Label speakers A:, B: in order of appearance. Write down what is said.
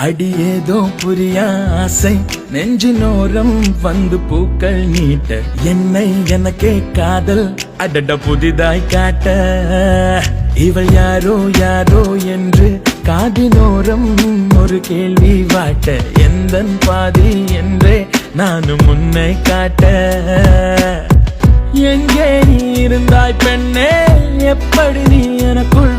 A: அடியேதோ புரியா ஆசை நெஞ்சினோரம் வந்து பூக்கள் நீட்ட என்னை எனக்கே காதல் அடட புதிதாய் காட்ட இவள் யாரோ யாரோ என்று காதினோரம் ஒரு கேள்வி வாட்ட எந்தன் பாதி என்றே நானும் முன்னை காட்ட எங்கே நீ இருந்தாய் பெண்ணே எப்படி நீ எனக்குள்